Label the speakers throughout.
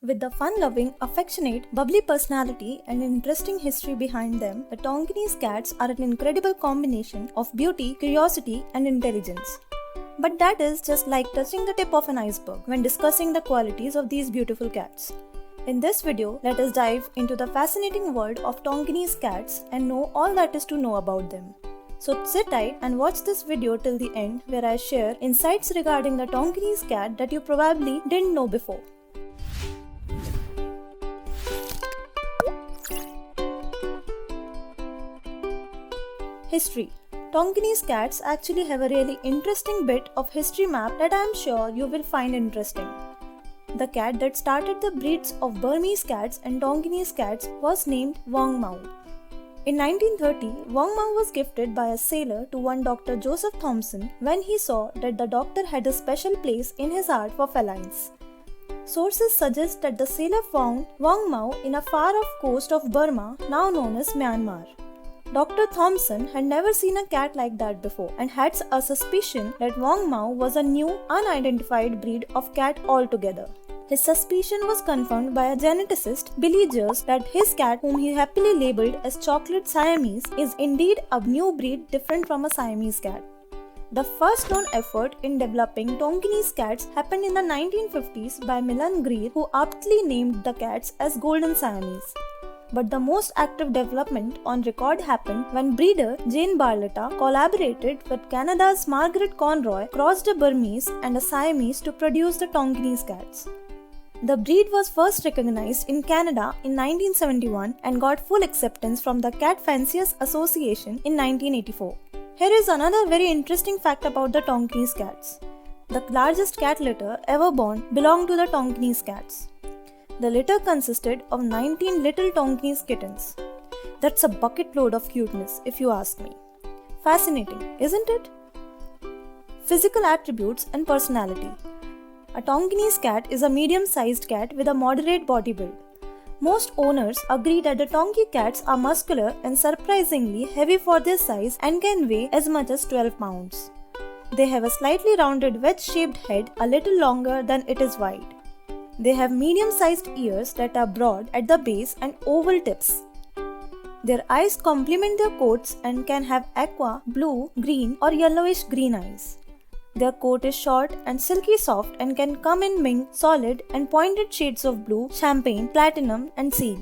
Speaker 1: With the fun-loving, affectionate, bubbly personality and interesting history behind them, the Tonkinese cats are an incredible combination of beauty, curiosity, and intelligence. But that is just like touching the tip of an iceberg when discussing the qualities of these beautiful cats. In this video, let us dive into the fascinating world of Tonkinese cats and know all that is to know about them. So sit tight and watch this video till the end where I share insights regarding the Tonkinese cat that you probably didn't know before. History. Tonkinese cats actually have a really interesting bit of history map that I am sure you will find interesting. The cat that started the breeds of Burmese cats and Tonkinese cats was named Wong Mau. In 1930, Wong Mau was gifted by a sailor to one Dr. Joseph Thomson when he saw that the doctor had a special place in his heart for felines. Sources suggest that the sailor found Wong Mau in a far-off coast of Burma, now known as Myanmar. Dr. Thomson had never seen a cat like that before and had a suspicion that Wong Mau was a new, unidentified breed of cat altogether. His suspicion was confirmed by a geneticist, Billy Jers, that his cat, whom he happily labeled as Chocolate Siamese, is indeed a new breed different from a Siamese cat. The first known effort in developing Tonkinese cats happened in the 1950s by Milan Greer, who aptly named the cats as Golden Siamese. But the most active development on record happened when breeder Jane Barletta collaborated with Canada's Margaret Conroy, crossed a Burmese and a Siamese to produce the Tonkinese cats. The breed was first recognized in Canada in 1971 and got full acceptance from the Cat Fanciers Association in 1984. Here is another very interesting fact about the Tonkinese cats. The largest cat litter ever born belonged to the Tonkinese cats. The litter consisted of 19 little Tonkinese kittens. That's a bucket load of cuteness, if you ask me. Fascinating, isn't it? Physical attributes and personality. A Tonkinese cat is a medium-sized cat with a moderate body build. Most owners agree that the Tonki cats are muscular and surprisingly heavy for their size and can weigh as much as 12 pounds. They have a slightly rounded wedge-shaped head a little longer than it is wide. They have medium-sized ears that are broad at the base and oval tips. Their eyes complement their coats and can have aqua, blue, green or yellowish green eyes. Their coat is short and silky soft and can come in mink, solid and pointed shades of blue, champagne, platinum and seal.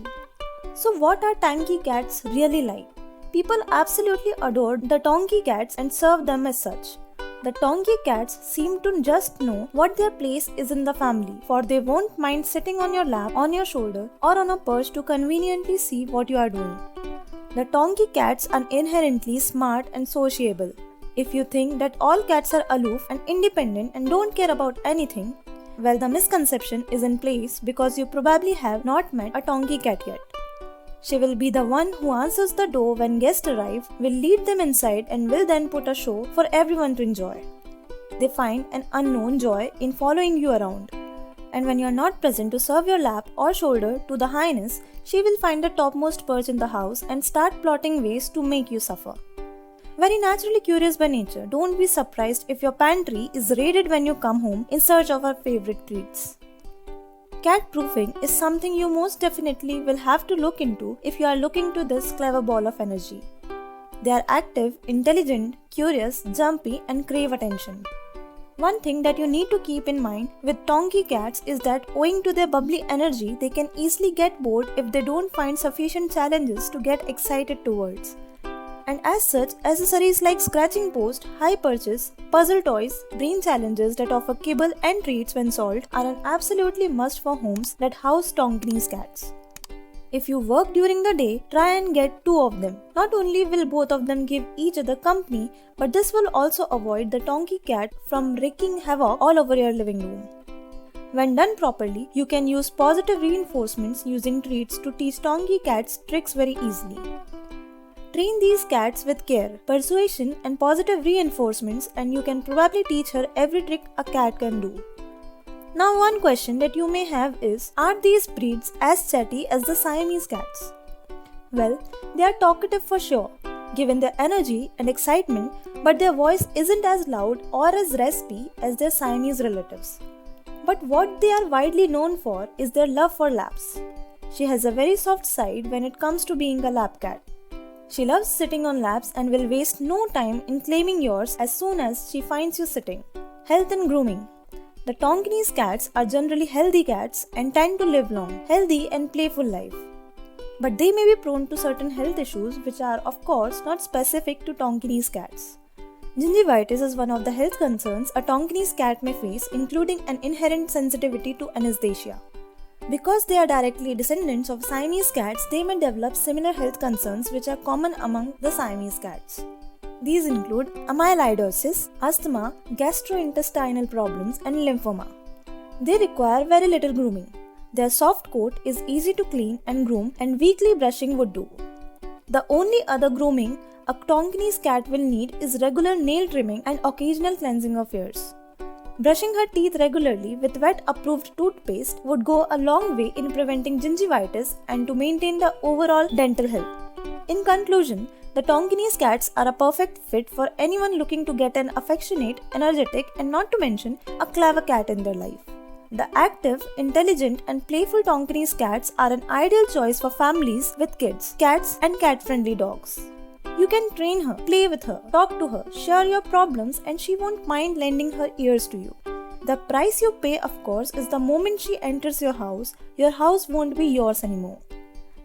Speaker 1: So what are Tonki cats really like? People absolutely adore the Tonki cats and serve them as such. The Tonki cats seem to just know what their place is in the family, for they won't mind sitting on your lap, on your shoulder, or on a perch to conveniently see what you are doing. The Tonki cats are inherently smart and sociable. If you think that all cats are aloof and independent and don't care about anything, well, the misconception is in place because you probably have not met a Tonki cat yet. She will be the one who answers the door when guests arrive, will lead them inside and will then put a show for everyone to enjoy. They find an unknown joy in following you around. And when you are not present to serve your lap or shoulder to the highness, she will find the topmost perch in the house and start plotting ways to make you suffer. Very naturally curious by nature, don't be surprised if your pantry is raided when you come home in search of her favorite treats. Cat proofing is something you most definitely will have to look into if you are looking to this clever ball of energy. They are active, intelligent, curious, jumpy and crave attention. One thing that you need to keep in mind with Tonki cats is that owing to their bubbly energy, they can easily get bored if they don't find sufficient challenges to get excited towards. And as such, accessories like scratching post, high perches, puzzle toys, brain challenges that offer kibble and treats when solved are an absolutely must for homes that house Tonkinese cats. If you work during the day, try and get 2 of them. Not only will both of them give each other company, but this will also avoid the Tonki cat from wreaking havoc all over your living room. When done properly, you can use positive reinforcements using treats to teach Tonki cats tricks very easily. Train these cats with care, persuasion and positive reinforcements and you can probably teach her every trick a cat can do. Now one question that you may have is, are these breeds as chatty as the Siamese cats? Well, they are talkative for sure, given their energy and excitement, but their voice isn't as loud or as raspy as their Siamese relatives. But what they are widely known for is their love for laps. She has a very soft side when it comes to being a lap cat. She loves sitting on laps and will waste no time in claiming yours as soon as she finds you sitting. Health and grooming. The Tonkinese cats are generally healthy cats and tend to live long, healthy and playful life. But they may be prone to certain health issues which are of course not specific to Tonkinese cats. Gingivitis is one of the health concerns a Tonkinese cat may face, including an inherent sensitivity to anesthesia. Because they are directly descendants of Siamese cats, they may develop similar health concerns which are common among the Siamese cats. These include amyloidosis, asthma, gastrointestinal problems, and lymphoma. They require very little grooming. Their soft coat is easy to clean and groom, and weekly brushing would do. The only other grooming a Tonkinese cat will need is regular nail trimming and occasional cleansing of ears. Brushing her teeth regularly with vet-approved toothpaste would go a long way in preventing gingivitis and to maintain the overall dental health. In conclusion, the Tonkinese cats are a perfect fit for anyone looking to get an affectionate, energetic, and not to mention a clever cat in their life. The active, intelligent, and playful Tonkinese cats are an ideal choice for families with kids, cats, and cat-friendly dogs. You can train her, play with her, talk to her, share your problems, and she won't mind lending her ears to you. The price you pay, of course, is the moment she enters your house won't be yours anymore.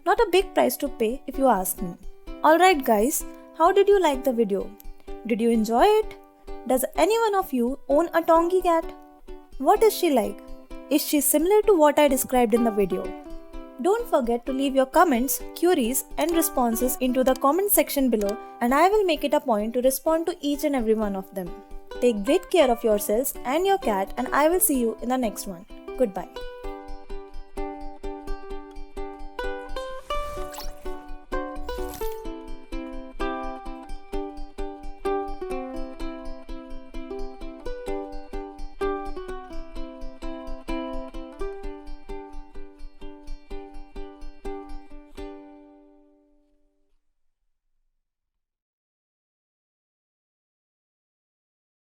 Speaker 1: Not a big price to pay if you ask me. Alright guys, how did you like the video? Did you enjoy it? Does any one of you own a Tonki cat? What is she like? Is she similar to what I described in the video? Don't forget to leave your comments, queries, and responses into the comment section below, and I will make it a point to respond to each and every one of them. Take great care of yourselves and your cat, and I will see you in the next one. Goodbye.